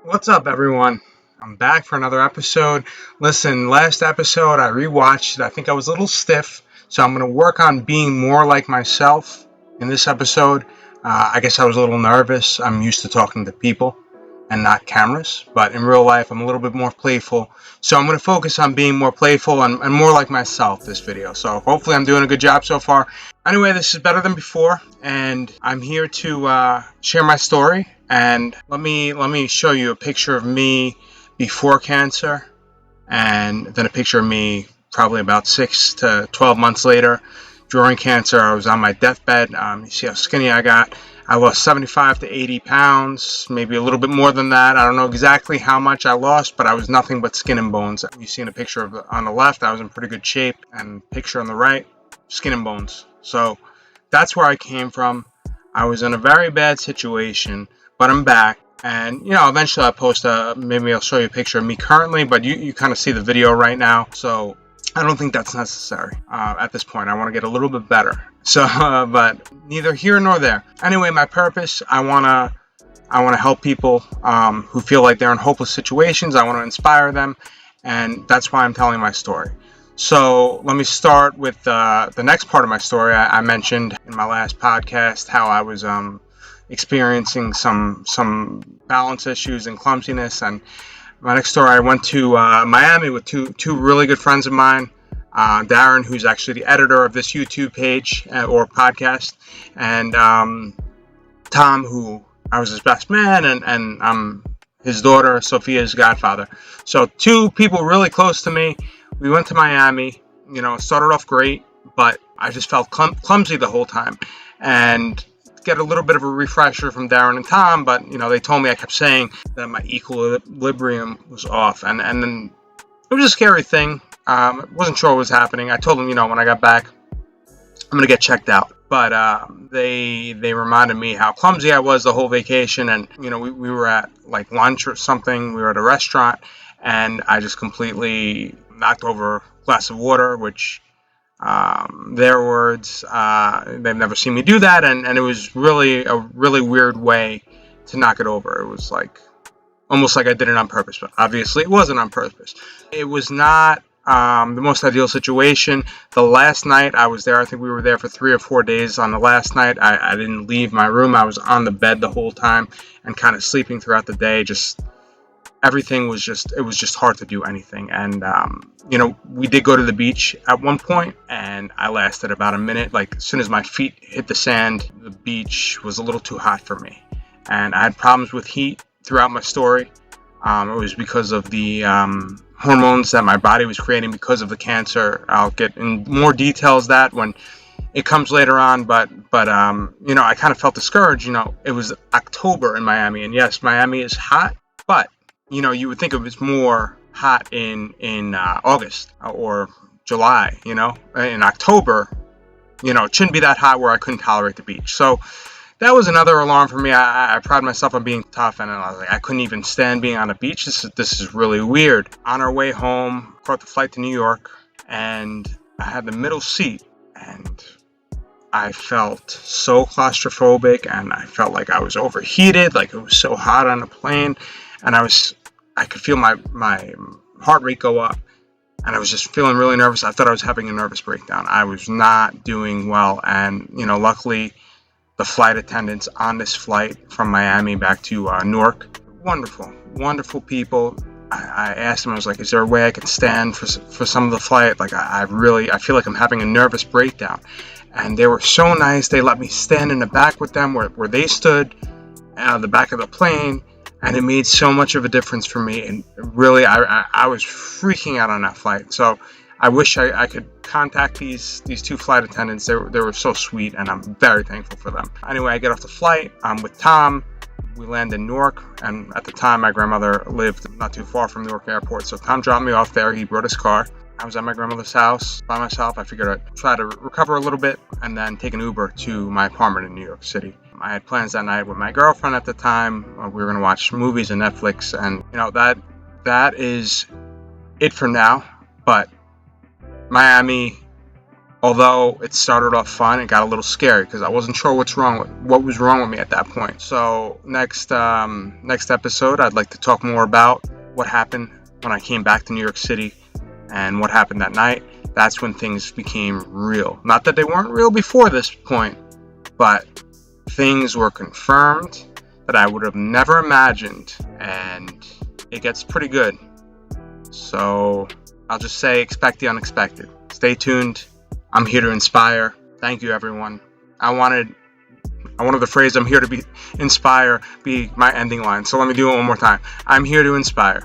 What's up, everyone? I'm back for another episode. Listen, last episode I rewatched it. I think I was a little stiff, so I'm going to work on being more like myself in this episode. I guess I was a little nervous. I'm used to talking to people and not cameras, but in real life I'm a little bit more playful. So I'm going to focus on being more playful and more like myself this video. So hopefully I'm doing a good job so far. Anyway, this is better than before, and I'm here to share my story. And let me show you a picture of me before cancer, and then a picture of me probably about 6 to 12 months later during cancer. I was on my deathbed. You see how skinny I got. I lost 75 to 80 pounds, maybe a little bit more than that. I don't know exactly how much I lost, but I was nothing but skin and bones. You see in a picture on the left, I was in pretty good shape, and picture on the right, skin and bones. So that's where I came from. I was in a very bad situation, but I'm back. And, eventually I'll post maybe I'll show you a picture of me currently, but you kind of see the video right now. So I don't think that's necessary at this point. I want to get a little bit better. So, but neither here nor there. Anyway, my purpose, I want to help people who feel like they're in hopeless situations. I want to inspire them. And that's why I'm telling my story. So let me start with the next part of my story. I mentioned in my last podcast how I was experiencing some balance issues and clumsiness. And my next story, I went to Miami with two really good friends of mine. Darren, who's actually the editor of this YouTube page or podcast, and Tom, who I was his best man, and I'm his daughter, Sophia's godfather. So two people really close to me. We went to Miami. It started off great, but I just felt clumsy the whole time. And get a little bit of a refresher from Darren and Tom, but they told me I kept saying that my equilibrium was off, and then it was a scary thing. I wasn't sure what was happening. I told them, when I got back, I'm gonna get checked out. But they reminded me how clumsy I was the whole vacation, and we were at like lunch or something. We were at a restaurant, and I just completely knocked over a glass of water, which their words, they've never seen me do that, and it was really a really weird way to knock it over. It was like almost like I did it on purpose, but obviously it wasn't on purpose. It was not the most ideal situation. The last night I was there, I think we were there for 3 or 4 days. On the last night, I didn't leave my room. I was on the bed the whole time and kind of sleeping throughout the day. Just everything was it was just hard to do anything. And we did go to the beach at one point, and I lasted about a minute. Like, as soon as my feet hit the sand, the beach was a little too hot for me, and I had problems with heat throughout my story. It was because of the hormones that my body was creating because of the cancer. I'll get in more details that when it comes later on, but I kind of felt discouraged. It was October in Miami, and yes, Miami is hot, but you would think it was more hot in August or July. In October, it shouldn't be that hot where I couldn't tolerate the beach. So that was another alarm for me. I pride myself on being tough, and I was like, I couldn't even stand being on a beach. This is really weird. On our way home, caught the flight to New York, and I had the middle seat, and I felt so claustrophobic, and I felt like I was overheated, like it was so hot on the plane, and I could feel my heart rate go up, and I was just feeling really nervous. I thought I was having a nervous breakdown. I was not doing well, and luckily, the flight attendants on this flight from Miami back to Newark, wonderful people. I asked them, I was like, is there a way I can stand for some of the flight? Like, I feel like I'm having a nervous breakdown. And they were so nice. They let me stand in the back with them where they stood, the back of the plane. And it made so much of a difference for me. And really, I was freaking out on that flight. So I wish I could contact these two flight attendants. They were so sweet, and I'm very thankful for them. Anyway, I get off the flight. I'm with Tom. We land in Newark, and at the time, my grandmother lived not too far from Newark Airport. So Tom dropped me off there. He brought his car. I was at my grandmother's house by myself. I figured I'd try to recover a little bit and then take an Uber to my apartment in New York City. I had plans that night with my girlfriend at the time. We were going to watch movies and Netflix, and that is it for now. But Miami Although it started off fun, it got a little scary because I wasn't sure what was wrong with me at that point. So next episode, I'd like to talk more about what happened when I came back to New York City and what happened that night. That's when things became real. Not that they weren't real before this point, but things were confirmed that I would have never imagined, and it gets pretty good. So I'll just say expect the unexpected. Stay tuned. I'm here to inspire. Thank you, everyone. I wanted the phrase "I'm here to inspire" be my ending line. So let me do it one more time. I'm here to inspire.